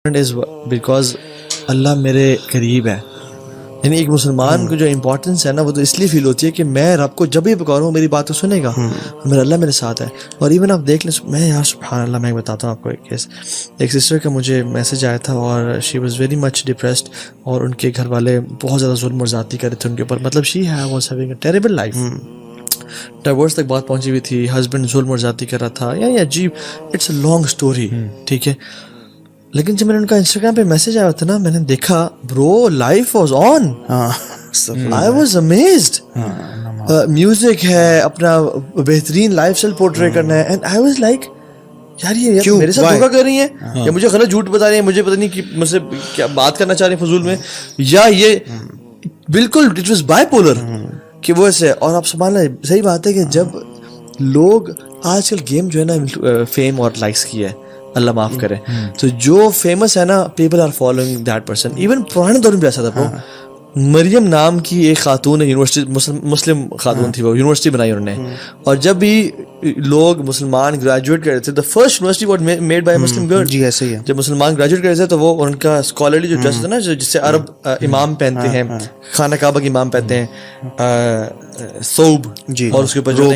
is because اللہ میرے قریب ہے. یعنی ایک مسلمان کو جو امپورٹنس ہے نا وہ تو اس لیے فیل ہوتی ہے کہ میں رب کو جب بھی پکاروں میری بات تو سنے گا, میرا اللہ میرے ساتھ ہے. اور ایون آپ دیکھ لیں, میں یار سبحان اللہ, میں بتاتا ہوں آپ کو ایک کیس. ایک سسٹر کا مجھے میسج آیا تھا اور she was very much depressed, اور ان کے گھر والے بہت زیادہ ظلم اور زیادتی کر رہے تھے ان کے اوپر. مطلب she was having a terrible life, divorce تک بات پہنچی ہوئی تھی, ہسبینڈ ظلم اور زیادتی کر رہا تھا. یعنی عجیب, اٹس اے لانگ اسٹوری, ٹھیک ہے. لیکن جب میں نے ان کا انسٹاگرام پہ میسج آیا تھا نا, میں نے دیکھا برو life was on, I was amazed. Music ہے, اپنا بہترین لائف اسٹائل پورٹری کرنا ہے, اینڈ آئی واز لائک یار یہ میرے ساتھ دھوکہ کر رہی ہیں یا مجھے غلط جھوٹ بتا رہی ہیں, مجھے پتہ نہیں کہ مجھ سے کیا بات کرنا چاہ رہی ہیں فضول میں, یا یہ بالکل اٹ واز بائی پولر کہ وہ ایسے. اور آپ سبحان اللہ صحیح بات ہے کہ جب لوگ آج کل گیم جو ہے نا فیم اور لائکس کی ہے, اللہ معاف کرے, تو جو فیمس ہے نا people are following that person. Even پرانے دور میں بھی ایسا تھا. مریم نام کی ایک خاتون ہے, یونیورسٹی مسلم خاتون تھی, وہ یونیورسٹی بنائی انہوں نے, اور جب بھی لوگ مسلمان گریجویٹ کر رہے تھے, the first university was made by Muslim girl. جی ایسے ہی ہے. جب مسلمان گریجویٹ کر رہے تھے تو وہ ان کا اسکالرلی جو ڈریس تھا نا, جس سے عرب امام پہنتے ہیں, خانہ کعبہ کے امام پہنتے ہیں ثوب, اور اس کے اوپر جو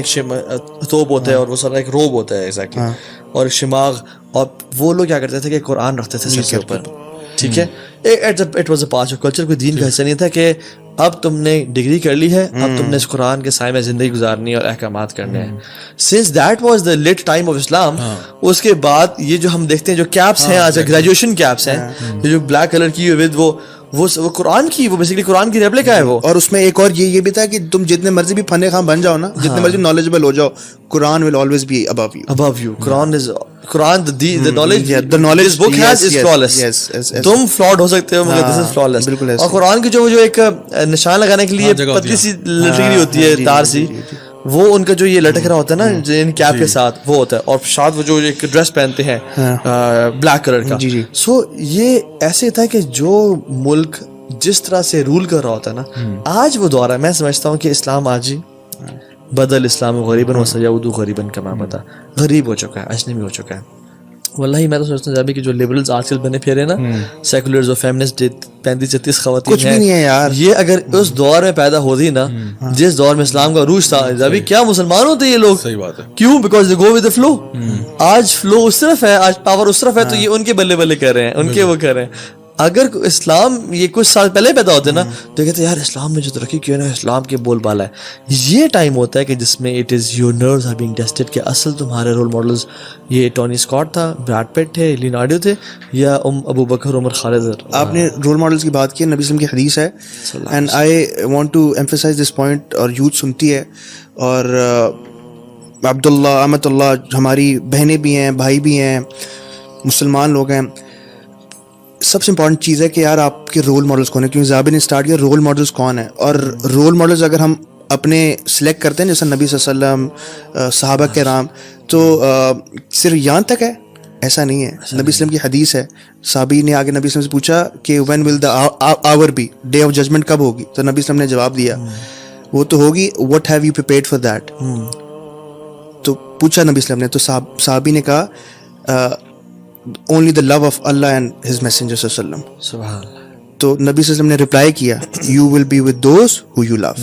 ثوب ہوتا ہے اور وہ سارا ایک روب ہوتا ہے ایگزیکٹلی, اور شماغ, اور وہ لوگ کیا کرتے تھے کہ قرآن رکھتے تھے سر کے اوپر, ٹھیک ہے. It was a part of culture, کوئی دین کا حصہ نہیں تھا کہ اب تم نے ڈگری کر لی ہے, اب تم نے اس قرآن کے سائے میں زندگی گزارنی اور احکامات کرنے ہیں. Since that was the late time of Islam, اس کے بعد یہ جو ہم دیکھتے ہیں جو کیپس ہیں آج, گریجویشن کیپس ہیں جو بلیک کلر کی ود وہ قرآن کی, وہ بیسیکلی قرآن کی ریپلیکا ہے وہ. اور اس میں ایک اور یہ بھی تھا کہ تم جتنے مرضی بھی فن خواہ بن جاؤ نا, جتنے مرضی نالجبل ہو جاؤ, قرآن will always be above you. Quran the knowledge book has is flawless. تم فلاڈ ہو سکتے ہو مگر this is flawless. اور قرآن کی جو ایک نشان لگانے کے لیے پتلی سی لٹکی ہوتی ہے تار سی, وہ ان کا جو یہ لٹک رہا ہوتا ہے نا ان کیپ کے ساتھ, وہ ہوتا ہے. اور ساتھ وہ جو ایک ڈریس پہنتے ہیں بلیک کلر کا. سو یہ ایسے تھا کہ جو ملک جس طرح سے رول کر رہا ہوتا ہے نا, آج وہ دور ہے. میں سمجھتا ہوں کہ اسلام آج ہی بدل اسلام غریباً و سیعود غریباً کما بتا, غریب ہو چکا ہے, اجنبی ہو چکا ہے. واللہ میں تو سوچتا ہوں جب کہ جو لبرلز آج کل بنے پھیرے نا, سیکولرز اور فیمنسٹ 35-36 خواتین ہیں, یہ اگر اس دور میں پیدا ہوتی نا جس دور میں اسلام کا عروج تھا, ابھی کیا مسلمان ہوتے یہ لوگ. صحیح بات ہے. کیوں؟ Because they go with the flow. آج فلو اس طرف ہے, آج پاور اس طرف ہے, تو یہ ان کے بلے بلے کر رہے ہیں, ان کے وہ کر رہے ہیں. اگر اسلام یہ کچھ سال پہلے پیدا ہوتے نا تو کہتے ہیں یار اسلام میں جو ترقی کی ہے نا, اسلام کے بول بالا ہے. یہ ٹائم ہوتا ہے کہ جس میں it is your nerves are being tested, کہ اصل تمہارے رول ماڈلز یہ ٹونی اسکاٹ تھا, بریڈ پٹ تھے, لینارڈو تھے, یا ابو بکر, عمر خالد. آپ نے رول ماڈلز کی بات کی, نبی صلی اللہ علیہ وسلم کی حدیث ہے, and I want to emphasize this point, اور یوتھ سنتی ہے, اور عبداللہ احمد اللہ ہماری بہنیں بھی ہیں, بھائی بھی ہیں, مسلمان لوگ ہیں. سب سے امپورٹنٹ چیز ہے کہ یار آپ کے رول ماڈلس کون ہیں, کیونکہ زابر نے اسٹارٹ کیا رول ماڈلس کون ہیں. اور رول ماڈلس اگر ہم اپنے سلیکٹ کرتے ہیں جیسے نبی صلی اللہ علیہ وسلم, صحابہ کرام, تو صرف یہاں تک ہے, ایسا نہیں ہے. نبی صلی اللہ علیہ وسلم کی حدیث ہے, صحابی نے آگے نبی صلی اللہ علیہ وسلم سے پوچھا کہ when will the hour be, day of judgment کب ہوگی, تو نبی صلی اللہ علیہ وسلم نے جواب دیا وہ تو ہوگی, what have you prepared for that. تو پوچھا نبی صلی اللہ علیہ وسلم نے, تو صحابی نے کہا only the love of Allah and his messenger صلی اللہ علیہ وسلم. سبحان اللہ. تو نبی صلی اللہ علیہ وسلم نے ریپلائی کیا, you will be with those who you love.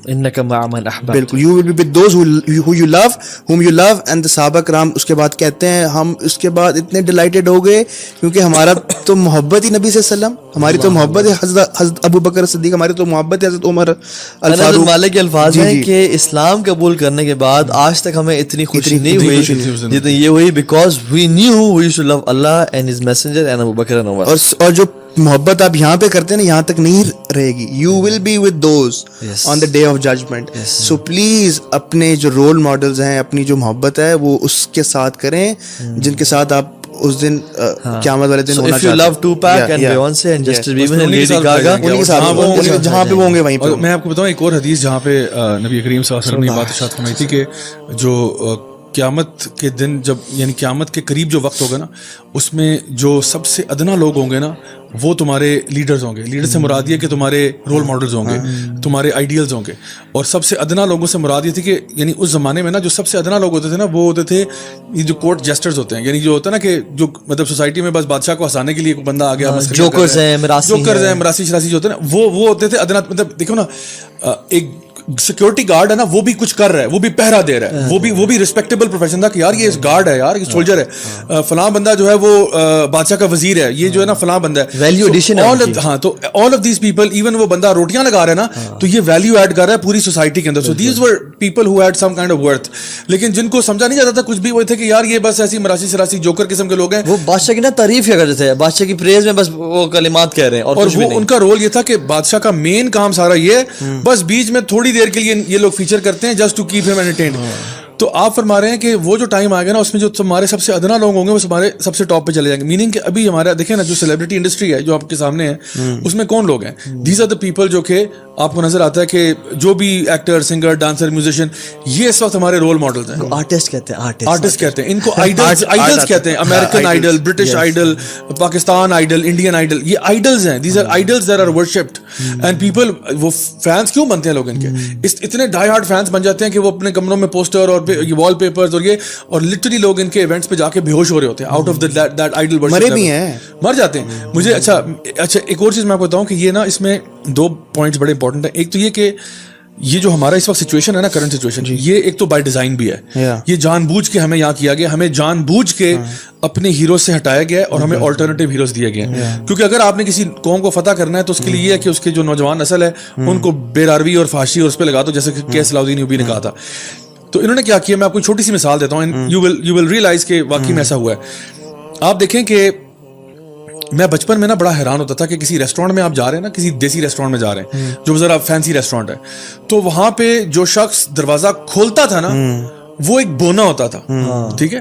انک مع من احببت. بالکل, you will be with those who you love, whom you love. and the صحابہ کرام اس کے بعد کہتے ہیں ہم اس کے بعد اتنے ڈیلائٹڈ ہو گئے کیونکہ ہمارا تو محبت ہی نبی صلی اللہ علیہ وسلم, ہماری تو محبت ہے حضرت ابو بکر صدیق, ہماری تو محبت ہے حضرت عمر الفاروق. مالک کے الفاظ ہیں کہ اسلام قبول کرنے کے بعد آج تک ہمیں اتنی خوشی نہیں ہوئی جتنی یہ ہوئی, because we knew we used to love Allah and his messenger and Abu Bakr and Umar. اور جو محبت آپ یہاں پہ کرتے ہیں نا, یہاں تک نہیں رہے گی. You will be with those on the day of judgment. So please اپنے جو رول ماڈلز ہیں, اپنی جو محبت ہے وہ اس کے ساتھ کریں جن کے ساتھ آپ اس دن قیامت والے دن ہونا چاہتے ہیں. If you love Tupac and Beyonce and Justin Bieber and Lady Gaga, ان کے ساتھ جہاں پہ وہ ہوں گے وہیں پہ. میں آپ کو بتاؤں ایک اور حدیث جہاں پہ نبی کریم صلی اللہ علیہ وسلم نے بات ارشاد فرمائی تھی کہ جو قیامت کے دن جب یعنی قیامت کے قریب جو وقت ہوگا نا, اس میں جو سب سے ادنا لوگ ہوں گے نا وہ تمہارے لیڈرز ہوں گے. لیڈر سے مراد یہ کہ تمہارے رول ماڈلز ہوں گے, تمہارے آئیڈیلز ہوں گے. اور سب سے ادنا لوگوں سے مراد یہ تھی کہ یعنی اس زمانے میں نا جو سب سے ادنا لوگ ہوتے تھے نا وہ ہوتے تھے یہ جو کورٹ جسٹرز ہوتے ہیں, یعنی جو ہوتا ہے نا کہ جو مطلب سوسائٹی میں بس بادشاہ کو ہنسانے کے لیے کوئی بندہ آ گیا, جوکرز ہیں, مراسی شراسی جو ہوتے ہیں نا وہ ہوتے تھے ادنا. مطلب دیکھو نا ایک سیکورٹی گارڈ ہے نا, وہ بھی کچھ کر رہا ہے, وہ بھی پہرا دے رہا ہے, وہ بھی ریسپیکٹیبل پروفیشن تھا کہ یار یہ گارڈ ہے, یار یہ سولجر ہے, فلاں بندہ جو ہے وہ بادشاہ کا وزیر ہے, یہ جو ہے نا فلاں بندہ ہے, ویلیو ایڈیشن ہے. ہاں, تو all of these people, even وہ بندہ روٹیاں لگا رہا ہے نا تو یہ ویلیو ایڈ کر رہا ہے پوری سوسائٹی کے اندر. So these were people who had some kind of worth. لیکن جن کو سمجھا نہیں جاتا تھا کچھ بھی, وہ تھے کہ یار یہ بس ایسی مراسی سراسی جوکر قسم کے لوگ ہیں. وہ بادشاہ کی نا تعریف کیا کرتے تھے, بادشاہ کی پریز میں بس وہ کلمات کہہ رہے ہیں, اور وہ ان کا رول یہ تھا کہ بادشاہ کا مین کام سارا یہ ہے, بس بیچ میں تھوڑی دیر کے لیے یہ لوگ فیچر کرتے ہیں جسٹ ٹو کیپ ہم انٹرٹینڈ. تو آپ فرما رہے ہیں کہ وہ جو ٹائم آئے گا نا اس میں جو تمہارے سب سے ادنا لوگ ہوں گے وہ ہمارے سب سے ٹاپ پہ چلے جائیں گے. میننگ کہ ابھی ہمارا دیکھیں نا جو سیلیبریٹی انڈسٹری ہے جو آپ کے سامنے ہے اس میں کون لوگ ہیں؟ دیز آر دا پیپل جو کہ آپ کو نظر آتا ہے کہ جو بھی ایکٹر, سنگر, ڈانسر, میوزیشین, یہ اس وقت ہمارے رول ماڈلز ہیں. آرٹسٹ کہتے ہیں, آرٹسٹ کہتے ہیں ان کو, آئیڈلز کہتے ہیں. American idol, British idol, Pakistan idol, Indian idol, یہ آئیڈلز ہیں. These are idols that are worshipped and people. وہ فینس کیوں بنتے ہیں لوگ ان کے, اتنے ڈائی ہارڈ فینس بن جاتے ہیں کہ وہ اپنے کمروں میں پوسٹر اور یہ وال پیپرز اور لٹرلی لوگ ان کے ایونٹس پہ جا کے بے ہوش ہو رہے ہوتے ہیں. آؤٹ آف دیٹ آئیڈل مرے بھی ہیں, مر جاتے ہیں. مجھے اچھا ایک اور چیز میں آپ کو بتاؤں کہ یہ نا اس میں 2 پوائنٹس بڑے امپورٹنٹ ہیں. ایک تو یہ کہ یہ جو ہمارا اس وقت سچویشن ہے نا, کرنٹ سچویشن, یہ ایک تو بائی ڈیزائن بھی ہے. یہ جان بوجھ کے ہمیں یہاں کیا گیا, ہمیں جان بوجھ کے اپنے ہیروز سے ہٹایا گیا ہے اور ہمیں آلٹرنیٹیو ہیروز دیے گئے ہیں. کیونکہ اگر آپ نے کسی قوم کو فتح کرنا ہے تو اس کے لیے یہ ہے کہ اس کے جو نوجوان نسل ہے ان کو بے راروی اور فحاشی اور اس پہ لگا دو, جیسے کہ صلاح الدین ایوبی نے کہا تھا. تو انہوں نے کیا کیا, میں آپ کو چھوٹی سی مثال دیتا ہوں, یو ول ریئلائز کہ واقعی میں ایسا ہوا ہے. آپ دیکھیں کہ میں بچپن میں نا بڑا حیران ہوتا تھا کہ کسی ریسٹورینٹ میں آپ جا رہے ہیں نا, کسی دیسی ریسٹورینٹ میں جا رہے ہیں جو ذرا فینسی ریسٹورینٹ ہے, تو وہاں پہ جو شخص دروازہ کھولتا تھا نا وہ ایک بونا ہوتا تھا. ٹھیک ہے,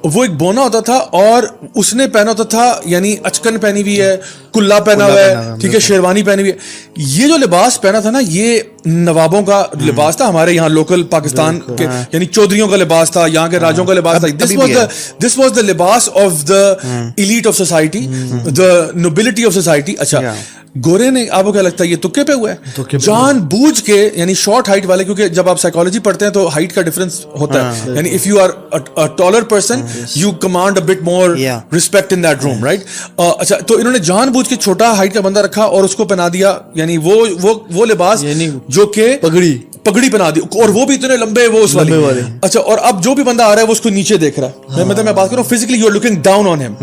وہ ایک بونا ہوتا تھا اور اس نے پہنا ہوتا تھا یعنی اچکن پہنی ہوئی ہے, کلا پہنا ہوا ہے, ٹھیک ہے, شیروانی پہنی ہوئی ہے. یہ جو لباس پہنا تھا نا یہ نوابوں کا لباس تھا, ہمارے یہاں لوکل پاکستان کے یعنی چودھریوں کا لباس تھا, یہاں کے راجوں کا لباس تھا. دس واز دا لباس of the elite of society, the nobility of society. اچھا, گورے نے آپ کو کیا لگتا ہے یہ تکے پہ ہوا ہے جان بوجھ کے, یعنی شارٹ ہائٹ والے, کیونکہ جب آپ سائیکالوجی پڑھتے ہیں تو ہائٹ کا ڈفرنس ہوتا ہے, یعنی if you are a taller person you command a bit more respect in that room, right? اچھا, تو انہوں نے جان بوجھ کے چھوٹا ہائٹ کا بندہ رکھا اور اس کو پہنا دیا یعنی وہ لباس جو کہ پگڑی پہنا دی, اور وہ بھی اتنے لمبے وہ اس والے. اچھا, اور اب جو بھی بندہ آ رہا ہے وہ اس کو نیچے دیکھ رہا ہے. مطلب میں بات کر رہا ہوں physically you are looking down on him,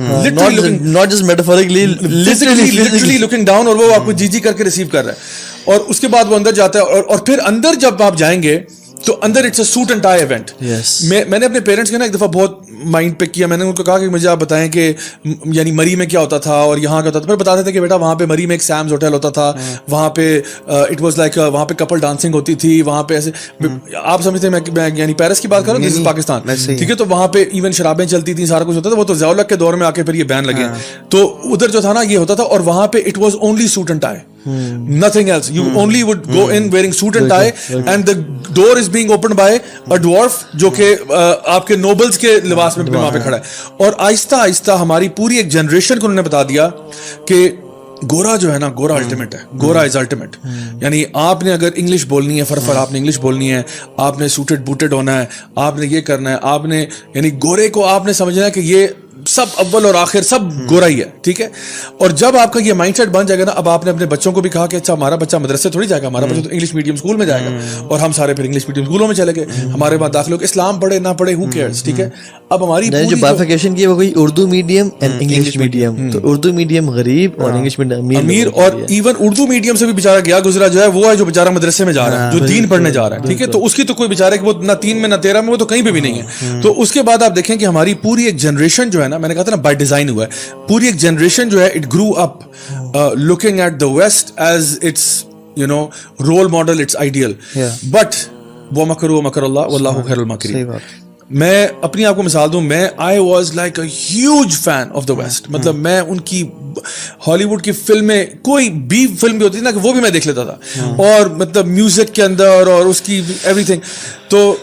not just metaphorically, literally looking down, اور وہ آپ کو جی کر کے ریسیو کر رہا ہے. اور اس کے بعد وہ اندر جاتا ہے, اور پھر اندر جب آپ جائیں گے تو اندر it's a suit and tie event. میں نے اپنے پیرنٹس کے نا ایک دفعہ بہت مائنڈ پک کیا, میں نے ان کو کہا کہ مجھے آپ بتائیں کہ یعنی مری میں کیا ہوتا تھا اور یہاں کیا ہوتا تھا. پھر بتاتے تھے کہ بیٹا وہاں پہ مری میں ایک سیمز ہوٹل ہوتا تھا, وہاں پہ اٹ واز لائک وہاں پہ کپل ڈانسنگ ہوتی تھی, وہاں پہ ایسے آپ سمجھتے ہیں میں یعنی پیرس کی بات کر رہا ہوں, دس از پاکستان, ٹھیک ہے. تو وہاں پہ ایون شرابیں چلتی تھیں, سارا کچھ ہوتا تھا. وہ تو ضیاء الحق کے دور میں آ کے پھر یہ بین لگے, تو ادھر جو تھا نا یہ ہوتا تھا, اور وہاں پہ it was only suit and tie, nothing else. You only would go in wearing suit and tie, and the door is being opened by a dwarf جو کہ آپ کے نوبلز کے لباس میں وہاں پہ کھڑا ہے. اور آہستہ آہستہ ہماری پوری ایک جنریشن کو انہوں نے بتا دیا کہ گورا جو ہے نا, گورا الٹیمیٹ ہے, گورا از الٹیمیٹ. یعنی آپ نے اگر انگلش بولنی ہے, فرفر آپ نے انگلش بولنی ہے, آپ نے سوٹڈ بوٹڈ ہونا ہے, آپ نے یہ کرنا ہے, آپ نے یعنی گورے کو آپ نے سمجھنا ہے کہ یہ سب اول اور آخر سب گورا ہی ہے, ٹھیک ہے. اور جب آپ کا یہ مائنڈ سیٹ بن جائے گا نا, اب آپ نے اپنے بچوں کو بھی کہا کہ اچھا ہمارا بچہ مدرسے تھوڑی جائے گا, ہمارا بچہ تو انگلش میڈیم اسکول میں جائے گا, اور ہم سارے پھر انگلش میڈیم اسکولوں میں چلے گئے, ہمارے بعد داخلے ہو کے اسلام پڑھے نہ پڑھے ہو کیئرز, ٹھیک ہے. اب ہماری جو بائفرکیشن کی وہ کوئی Urdu medium and English medium, تو اردو میڈیم غریب اور انگلش میڈیم امیر, اور ایون اردو میڈیم سے بھی بیچارہ گیا گزرا جو ہے وہ ہے جو بیچارہ مدرسے میں جا رہا ہے, جو دین پڑھنے جا رہا ہے, ٹھیک ہے. تو اس کی تو کوئی بیچارہ کہ وہ نہ 3 میں نہ 13 میں, وہ تو کہیں پہ بھی نہیں ہے. تو اس کے بعد آپ دیکھیں کہ ہماری پوری ایک جنریشن جو ہے نا, میں نے کہا تھا نا بائی ڈیزائن ہوا ہے, پوری ایک جنریشن جو ہے it grew up looking at the west as it's you know role model, it's ideal. But وَمَكَرُوا وَمَكَرَ اللَّهُ وَاللَّهُ خَيْرُ الْمَاكِرِينَ. میں اپنی آپ کو مثال دوں, میں I was like a huge fan of the West. مطلب میں ان کی ہالی ووڈ کی فلمیں, کوئی بھی فلم بھی ہوتی تھی نا کہ وہ بھی میں دیکھ لیتا تھا, اور مطلب میوزک کے اندر اور اس کی ایوری تھنگ. تو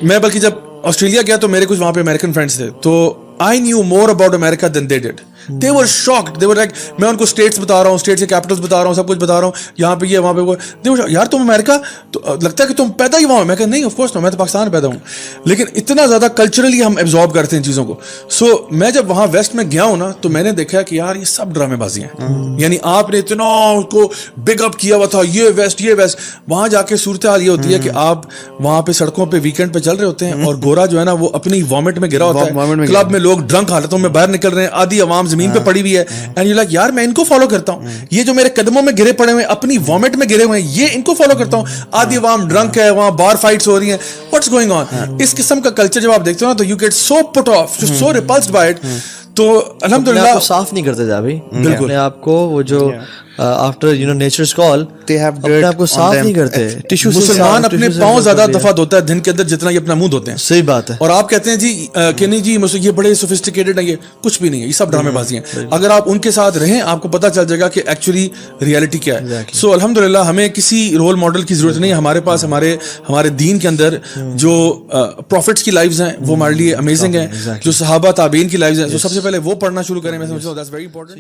میں بلکہ جب آسٹریلیا گیا تو میرے کچھ وہاں پہ امریکن فرینڈس تھے, تو I knew more about America than they did. They were shocked. They were like, میں ان کو اسٹیٹس بتا رہا ہوں, اسٹیٹس کے کیپٹلس بتا رہا ہوں, سب کچھ بتا رہا ہوں, یہاں پہ یہ وہاں پہ وہ. They were shocked. یار تم امریکہ تو لگتا ہے کہ تم پیدا ہی وہاں ہو. میں کہا نہیں, آف کورس میں تو پاکستان پیدا ہوں, لیکن اتنا زیادہ کلچرلی ہم ایبزارب کرتے ہیں ان چیزوں کو. سو میں جب وہاں ویسٹ میں گیا ہوں نا, تو میں نے دیکھا کہ یار یہ سب ڈرامے بازی ہیں. یعنی آپ نے اتنا اس کو بگ اپ کیا ہوا تھا, یہ ویسٹ یہ ویسٹ. وہاں جا کے صورتحال یہ ہوتی ہے کہ آپ وہاں پہ سڑکوں پہ ویکینڈ پہ چل رہے ہوتے ہیں, اور گورا جو ہے نا وہ اپنی وامٹ میں گرا ہوتا ہے, کلب میں لوگ ڈرنک حالتوں میں باہر نکل رہے ہیں, آدھی عوام زمین پہ پڑی ہوئی ہے, اینڈ یو لائک یار میں ان کو فالو کرتا ہوں, یہ جو میرے قدموں میں گرے پڑے ہوئے ہیں اپنی وامٹ میں گرے ہوئے ہیں, یہ ان کو فالو کرتا ہوں. آدھی عوام ڈرنک ہے, وہاں بار فائٹس ہو رہی ہیں, واٹس گوئنگ آن. اس قسم کا کلچر جب آپ دیکھتے ہو نا, تو you get so put off, so repulsed by it. تو الحمدللہ صاف نہیں کرتے جا بھائی اپنے آپ کو, وہ جو آفٹر یو نو نیچرز کال اپنے آپ کو صاف نہیں کرتے. ٹیشو سے مسلمان اپنے پاؤں زیادہ دفعہ دھوتا ہے دن کے اندر جتنا یہ اپنا منہ دھوتے ہیں. صحیح بات ہے. اور آپ کہتے ہیں جی کہ نہیں جی یہ بڑے سوفسٹیکیٹڈ ہیں, یہ کچھ بھی نہیں ہے, یہ سب ڈرامے بازی ہیں. اگر آپ ان کے ساتھ رہیں آپ کو پتہ چل جائے گا کہ ایکچولی ریالٹی کیا ہے. سو الحمدللہ ہمیں کسی رول ماڈل کی ضرورت نہیں ہے. ہمارے پاس ہمارے دین کے اندر جو پروفٹس کی لائفز ہیں وہ ہمارے لیے امیزنگ ہیں, جو صحابہ تابعین کی لائفز ہیں, تو سب سے پہلے وہ پڑھنا شروع کریں. میں سمجھتا ہوں دیٹس ویری امپورٹنٹ.